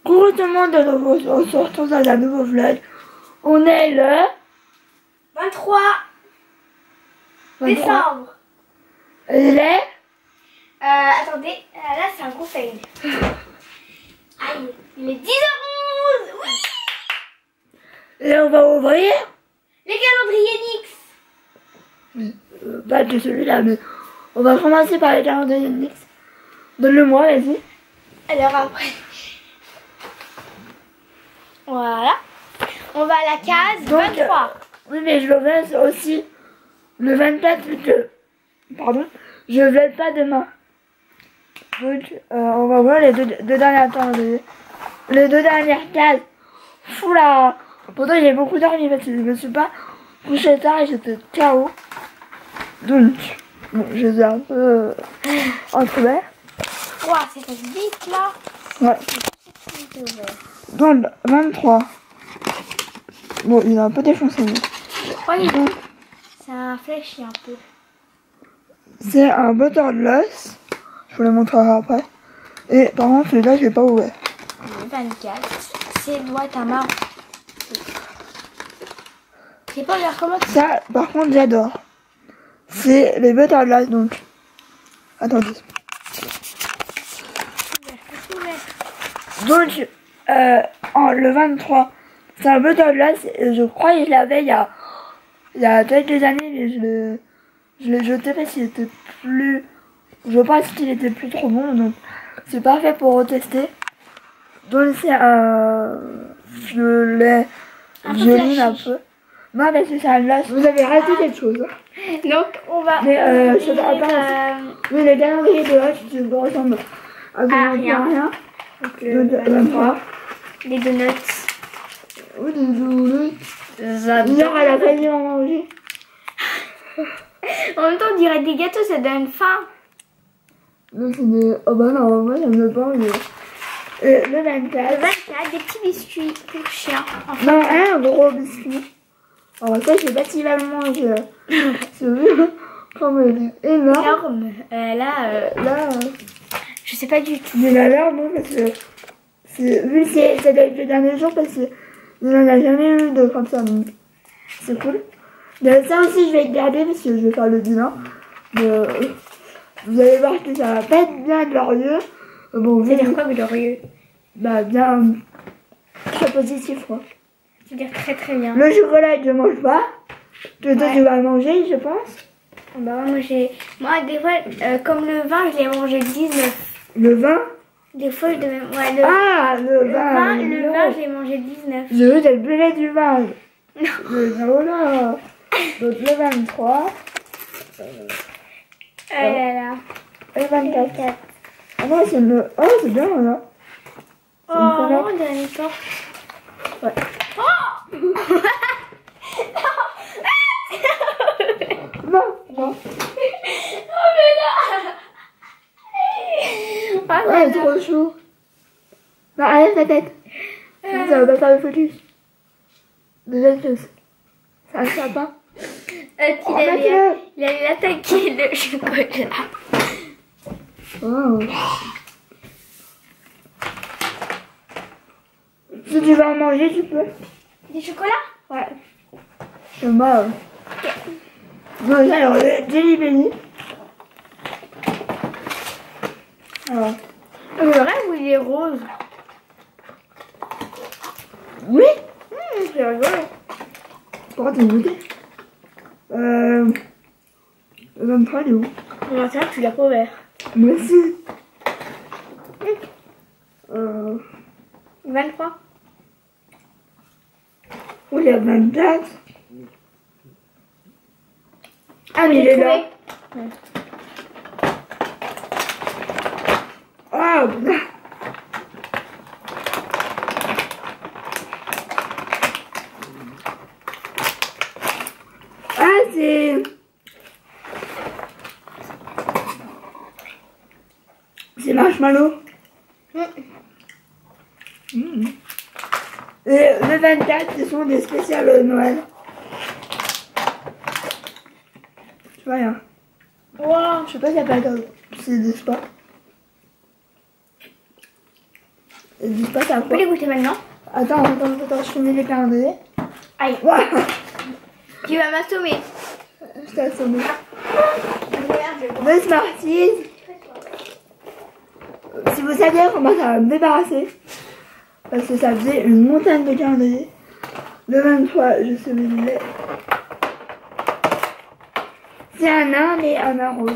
Coucou tout le monde, de nouveau, on se retrouve dans un nouveau vlog. On est le 23 décembre. Les Attendez, là c'est un gros fail. Aïe, il est 10h11. Oui. Et on va ouvrir Les calendriers Nix. pas de celui-là, mais on va commencer par les calendriers Nix. Donne-le-moi, vas-y. Alors après, voilà. On va à la case Donc, 23. Oui, mais je le laisse aussi le 24 vu que... Pardon, je ne vlog pas demain. Donc, on va voir les deux dernières calendriers. Les deux dernières cases. Oula. Pourtant, j'ai beaucoup dormi parce que je me suis pas couché tard et j'étais KO. Donc, bon, je les ai un peu entrouverts. Ouah, c'est fait vite là. Ouais. Donc, 23. Bon, il a un peu défoncé. Croyez-vous, c'est un fléchi un peu. C'est un butter de l'os. Je vous le montrerai après. Et par contre, celui-là, je l'ai pas ouvert. Le 24, c'est doit être un marron. C'est pas vers comment tu... Ça, par contre, j'adore. C'est les butter de l'os, donc. Attendez. Donc, le 23, c'est un butter de l'os. Je crois que je l'avais il y a quelques années, mais je l'ai jeté parce qu'il était plus... Je pense qu'il était plus trop bon, donc c'est parfait pour retester. Donc c'est un violet violine un peu. Non mais c'est un glace. Vous avez raté quelque chose. Hein. Donc on va... Mais je ne pas. Mais le calendrier de l'âge, je me ressemble à rien. Donc le 23. Les donuts. Oui, des donuts. Hier, elle a failli en manger. En même temps, on dirait des gâteaux, ça donne faim. Non, c'est des... Oh bah non, moi j'aime pas. Mais... le 24. Le 24, des petits biscuits pour chien. Enfin, Non, un gros biscuit. Alors ça, je sais pas s'il va le manger. C'est vu comme elle est énorme. énorme. Là, je sais pas du tout. Mais là, non, parce que... Vu que c'est les derniers jours, parce que il n'en a jamais eu de comme ça, donc c'est cool. Mais ça aussi, je vais le garder parce que je vais faire le bilan. Mais, vous allez voir que ça va pas être bien glorieux. Bon, C'est-à-dire quoi, glorieux? Bah, bien... Très positif, quoi. C'est-à-dire très très bien. Le chocolat, je mange pas. Toi, Ouais. tu vas le manger, je pense. Bah, moi, des fois, comme le vin, je l'ai mangé 19. Le vin. Des fois, je devais... Ouais, Le vin, le vin, je l'ai mangé 19. Je veux le buvais du vin. Oh là. Donc le 23. Oh là là. Et le 24. Ah non, c'est le... Oh, c'est bien, là. Oh, on dirait une porte. Ouais. Oh. Non, non. Oh mais là. Oh là Ouais, là. trop chaud. Non, arrête la tête. Ça va pas faire le focus. Deuxième chose. C'est un sapin. Il allait attaquer le chocolat. Oh. Si tu vas en manger, tu peux. Du chocolat? Ouais. C'est moi. Bon, alors, le Jelly Belly. Alors. Le rêve ou il est rose? Oui. C'est rigolo. Pourquoi t'as goûté Le 23, il est où? Le 21, tu l'as pas ouvert. Moi aussi. 23. Oh, il y a 24. Ah, mais il est là. Ah, putain. Ah, c'est marshmallow. Et le 24, ce sont des spéciales de Noël. Tu vois rien. Wow. Je sais pas si ça peut être... C'est des sports. Dis pas ça On peut quoi. les goûter maintenant. Attends, je finis les calendriers. Aïe, Voilà. tu vas m'assommer. Je t'ai assommé. Regarde, je Deux Smarties. Si vous saviez comment ça va me débarrasser, parce que ça faisait une montagne de calendrier. Le 23, je suis obligée. C'est un nain et un nain rose.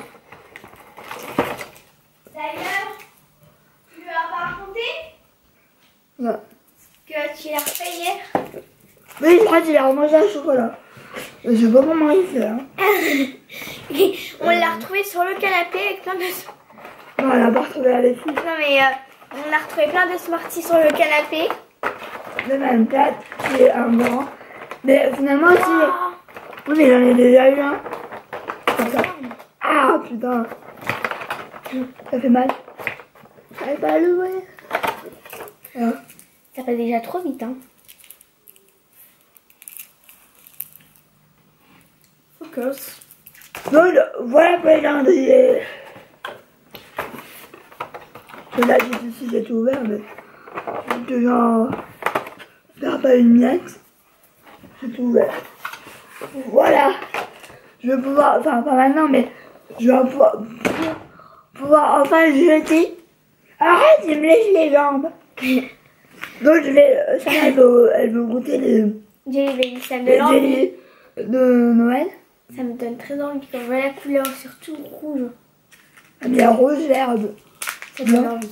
D'ailleurs, tu lui as pas raconté Non. que tu l'as refait hier? Oui, je crois qu'il a remangé un chocolat. Je sais pas comment il fait. Hein. On l'a retrouvé sur le canapé avec plein de... Non, elle a pas retrouvé la laiterie. Non mais on a retrouvé plein de Smarties sur le canapé. Le 24, c'est un grand. Mais finalement, si. Oh, Oui, mais j'en ai déjà eu un. Comme ça. Ah putain. Ça fait mal. J'arrive pas à l'ouvrir. Hein. ça va déjà trop vite, hein. Focus. Donc, voilà pour les calendriers. Là, ici, j'ai tout ouvert, mais. De genre. Faire pas une miette. J'ai tout ouvert. Voilà. Je vais pouvoir. Enfin, pas maintenant, mais. Je vais pouvoir enfin le jeter. Arrête, il me lèche les jambes. Donc, je vais. Sarah, elle veut goûter les. J'ai les ça me Les donne envie. jellies de Noël. Ça me donne très envie quand je vois la couleur, surtout rouge. Ah, mais il y a rouge, vert. Ça donne Non. envie.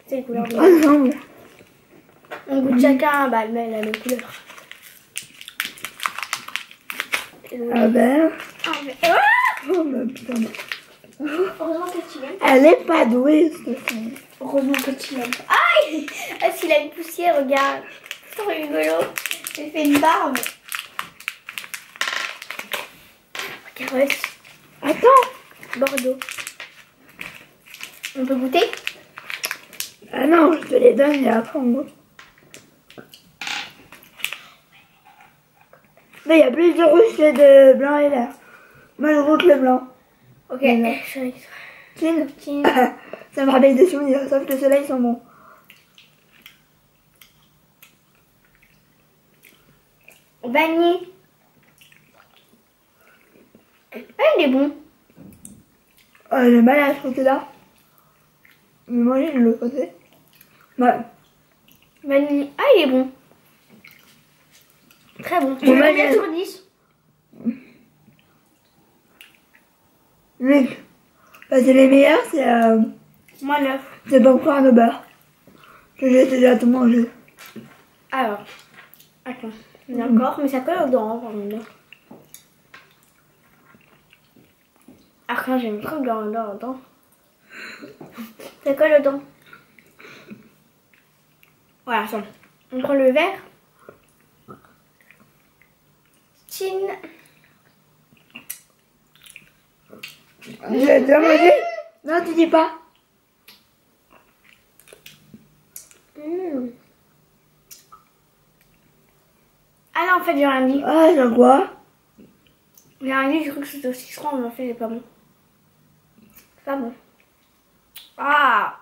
C'est les couleurs de Ah non. On goûte chacun bah, la même couleur. Ah ben. Ah, mais... Ah, Oh, mais putain. heureusement que tu l'aimes. Elle est pas douée, cette fille. Heureusement que tu l'aimes. Aïe. Ah, s'il a une poussière, regarde. C'est trop rigolo. J'ai fait une barbe. Carotte. Attends. Bordeaux. On peut goûter? Ah non, je te les donne et après on goûte. Mais il y a plus de rouge que de blanc et vert. Moi, je goûte le blanc. Ok. Non. Chin. Chin. Ça me rappelle des souvenirs, sauf que ceux-là, ils sont bons. Vanille. Ah, il est bon. J'ai mal à ce côté-là. Mais moi, j'ai de l'autre côté. Ouais. Vanille. Ah, il est bon. Très bon. Tu Bon, veux vanille. combien sur 10? Mais, bah, c'est les meilleurs, Moi 9. c'est popcorn au beurre. Que j'ai déjà tout mangé. Alors. Attends. D'accord, mais ça colle aux dents, par contre. Ah, quand j'aime trop le blanc aux dents. Ça colle aux dents. Voilà, attends. On prend le verre. Chin. J'ai déjà mangé. Non, tu dis pas. Ah non, en fait, j'ai rien dit. Ah, c'est quoi? J'ai rien dit, je crois que c'était aussi citron, mais en fait, c'est pas bon. C'est pas bon. Ah,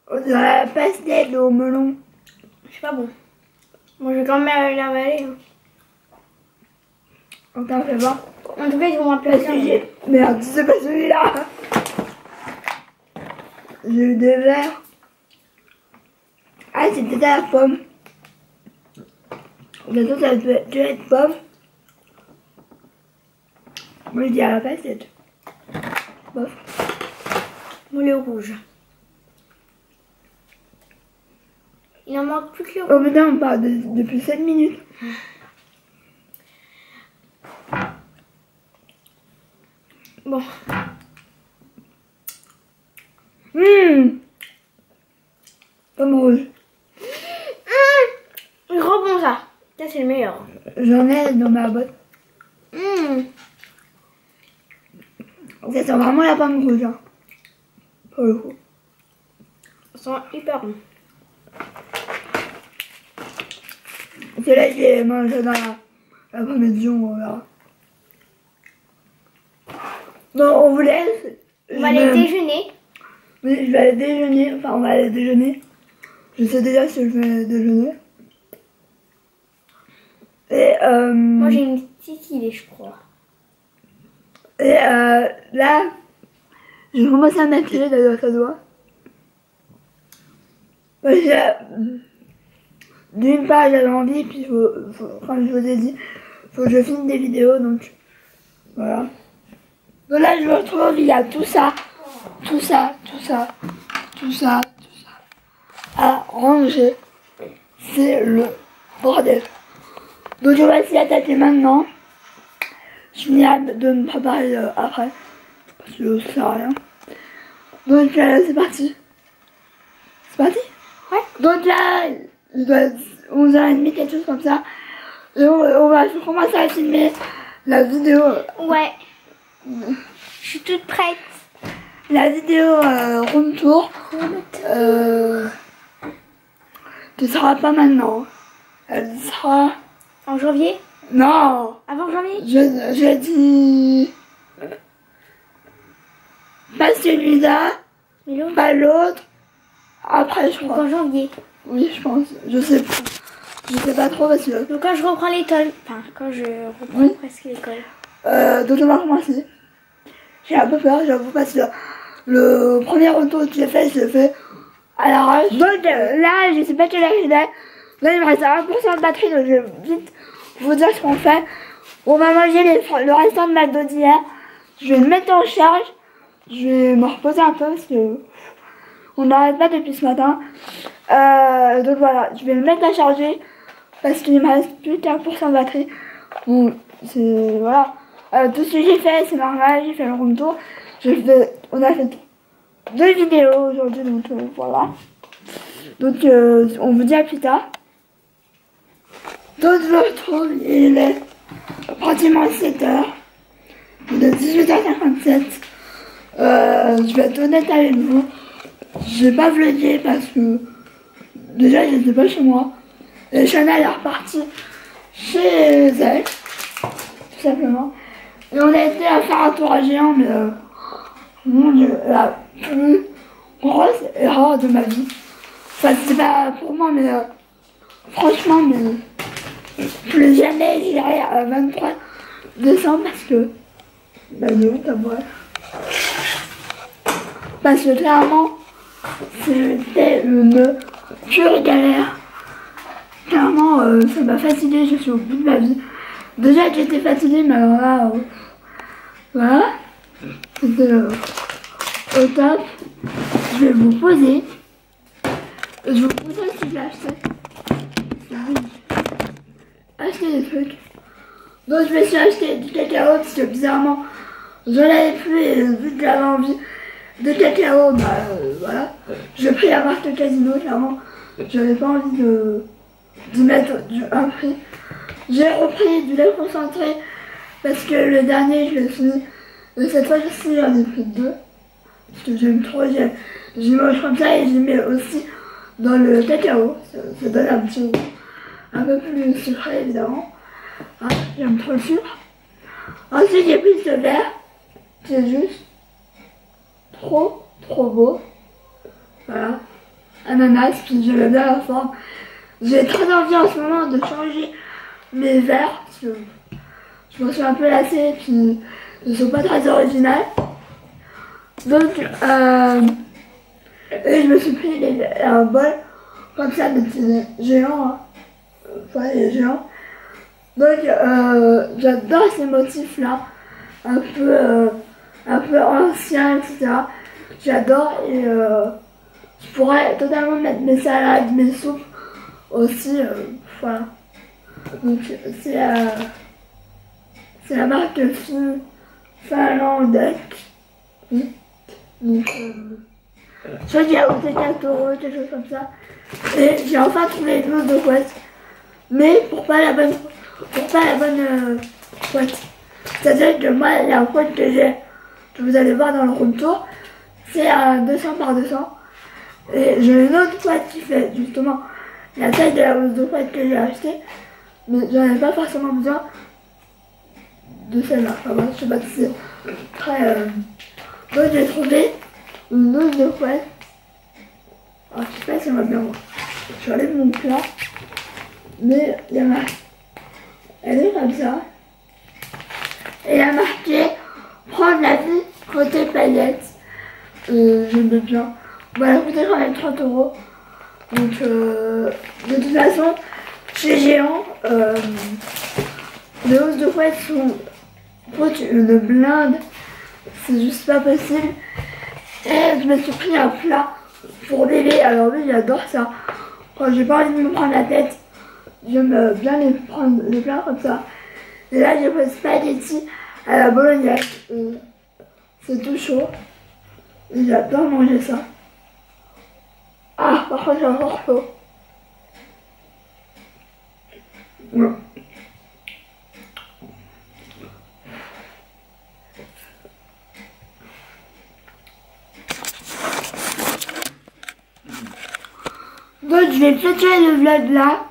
On dirait la pastèque au melon. c'est pas bon. Moi, je vais quand même l'avaler. Hein. Attends, fais voir. En tout cas, ils vont Parce m'appeler. que j'ai... Merde, c'est pas celui-là. J'ai eu des verres. Ah, c'était à la pomme. Bientôt, ça peut être pomme. Moi, je dis à la pastèque. Bof. Le rouge. Il en manque plus que le rouge. Oh, mais non, on parle depuis 7 minutes. Bon. Pomme rouge. Gros bon ça. Ça c'est le meilleur. J'en ai dans ma boîte. Ça sent vraiment la pomme rouge. Hein. Pour le coup. Ça sent hyper bon. Celui-là, j'ai mangé dans la prémédition, on verra. Bon, on vous laisse. On va aller déjeuner. Oui, je vais aller déjeuner. Enfin, on va aller déjeuner. Je sais déjà si je vais déjeuner. Et Moi j'ai une petite idée, je crois. Et là, j'ai commencé à m'appuyer d'ailleurs, ça doit. Parce que d'une part, j'avais envie, puis comme je vous ai dit, faut que je filme des vidéos, donc voilà. Donc là, je me retrouve, il y a tout ça à ranger. C'est le bordel. Donc je vais essayer d'attaquer maintenant. Je finirai de me préparer après. Parce que ça sert à rien. Donc c'est parti. C'est parti? Ouais. Donc là, il doit être 11h30, quelque chose comme ça. Et on va commencer à filmer la vidéo. Ouais. Je suis toute prête. La vidéo room tour. Qui sera pas maintenant. Elle sera... En janvier? Non! Avant janvier? J'ai dit... Pas celui-là, Mais pas l'autre. Après, je donc crois. en janvier. Oui, je pense. Je sais pas. Je sais pas trop parce que... Donc quand je reprends l'école. Enfin, quand je reprends Oui. presque l'école. Donc on va commencer. J'ai un peu peur, j'avoue, parce que le premier retour que j'ai fait, je l'ai fait à l'arrache. Donc là, je sais pas quelle heure il est. Là, il me reste 1% de batterie, donc je vais vite vous dire ce qu'on fait. On va manger le restant de McDo d'hier. Je vais le mettre en charge. Je vais me reposer un peu parce que on n'arrête pas depuis ce matin. Donc voilà, je vais le mettre à charger parce qu'il me reste plus qu'1% de batterie. Bon, c'est... voilà. Tout ce que j'ai fait, c'est normal, j'ai fait le room tour. On a fait 2 vidéos aujourd'hui, donc voilà. Donc on vous dit à plus tard. Donc je me retrouve, il est pratiquement 7h. Il est 18h57. Je vais être honnête avec vous. J'ai pas vlogué parce que déjà j'étais pas chez moi. Et Chana elle est repartie chez elle, tout simplement. Et on a été à faire un tour à géant, mais mon Dieu, la plus grosse erreur de ma vie. Enfin, c'est pas pour moi, mais franchement, mais plus jamais j'irai à 23 décembre parce que. Bah, il est où ta boîte? Parce que clairement, c'était une pure galère. Clairement, ça m'a fatiguée, je suis au bout de ma vie. Déjà que j'étais fatiguée, mais alors là, voilà, c'était au top. Je vais vous poser. Je vais vous poser ce que j'ai acheté. Acheter des trucs. Donc je me suis acheté du cacao parce que bizarrement, je l'avais plus et vu que j'avais envie de cacao, bah voilà. J'ai pris la marque Casino, clairement. J'avais pas envie de mettre un prix. J'ai repris du lait concentré parce que le dernier je l'ai fini. Et cette fois-ci j'en ai pris 2. Parce que j'aime trop, j'y mange comme ça et j'y mets aussi dans le cacao. Ça donne un petit goût un peu plus sucré évidemment. Ah, j'aime trop le sucre. Ensuite j'ai pris ce verre qui est juste trop beau. Voilà. Ananas, puis j'aime bien la forme. J'ai très envie en ce moment de changer mes verres parce que je me suis un peu lassée puis ils ne sont pas très originales. Donc et je me suis pris un bol comme ça de petits géants. Hein. Enfin les géants. Donc j'adore ces motifs là. Un peu anciens, etc. J'adore et je pourrais totalement mettre mes salades, mes soupes aussi, voilà. Donc c'est la marque Finlandec. Donc je crois qu'il y a au 4 €, quelque chose comme ça. Et j'ai enfin trouvé une autre boîte. Mais pour pas la bonne boîte. C'est-à-dire que moi, la boîte que vous allez voir dans le room tour, c'est à 200 par 200. Et j'ai une autre boîte qui fait justement la taille de la housse de boîte que j'ai achetée. Mais j'en ai pas forcément besoin de celle-là. Enfin, moi, je sais pas si c'est très... Donc j'ai trouvé une housse de boîte. Alors, je sais pas si on va bien voir. j'enlève mon plat. Mais il y a marqué, elle est comme ça. Et il y a marqué prendre la vie côté paillettes. J'aime bien. Bon, elle a coûté quand même 30 €. Donc de toute façon, chez Géant, les hausses de couettes coûtent une blinde. C'est juste pas possible. Et je me suis pris un plat pour bébé. Alors lui, j'adore ça. Quand j'ai pas envie de me prendre la tête, j'aime bien les prendre les plats comme ça. Et là, j'ai pris spaghetti à la bolognaise. C'est tout chaud. Et j'adore manger ça. Ah, par contre, j'ai encore chaud. Ouais. Donc je vais clôturer le vlog là,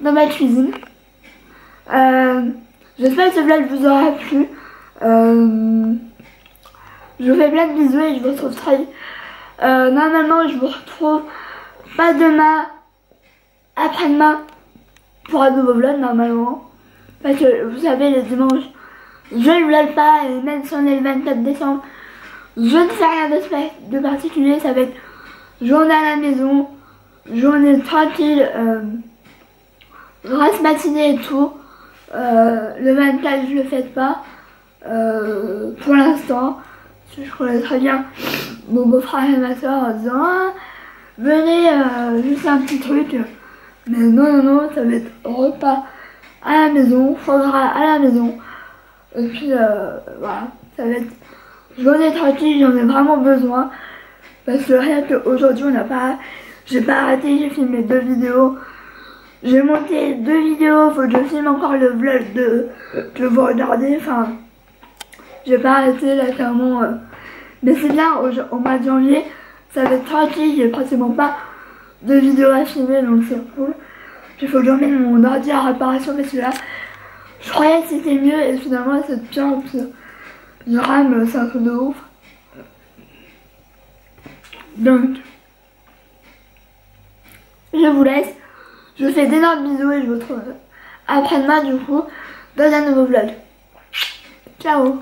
dans ma cuisine. J'espère que ce vlog vous aura plu. Je vous fais plein de bisous et je vous retrouve très vite. Normalement je vous retrouve pas demain, après-demain pour un nouveau vlog normalement. Parce que vous savez les dimanches je ne vlog pas et même si on est le 24 décembre, je ne fais rien de particulier. Ça va être journée à la maison, journée tranquille, grasse matinée et tout. Le 24 je le fais pas pour l'instant. Je connais très bien mon beau-frère et ma soeur en disant ah, venez juste un petit truc. Mais non, ça va être repas à la maison, foie gras à la maison. Et puis voilà, ça va être journée tranquille, j'en ai vraiment besoin. Parce que rien qu'aujourd'hui j'ai pas arrêté, j'ai filmé 2 vidéos. J'ai monté 2 vidéos, faut que je filme encore le vlog que vous regardez. Enfin, j'ai pas arrêté là clairement. Mais c'est bien, au mois de janvier, ça va être tranquille, j'ai pratiquement pas de vidéos à filmer donc c'est cool. Il faut que j'emmène mon ordi à réparation parce que là, je croyais que c'était mieux et finalement c'est pire. Le RAM, c'est un truc de ouf. Donc, je vous laisse. Je vous fais d'énormes bisous et je vous retrouve après-demain du coup dans un nouveau vlog. Ciao!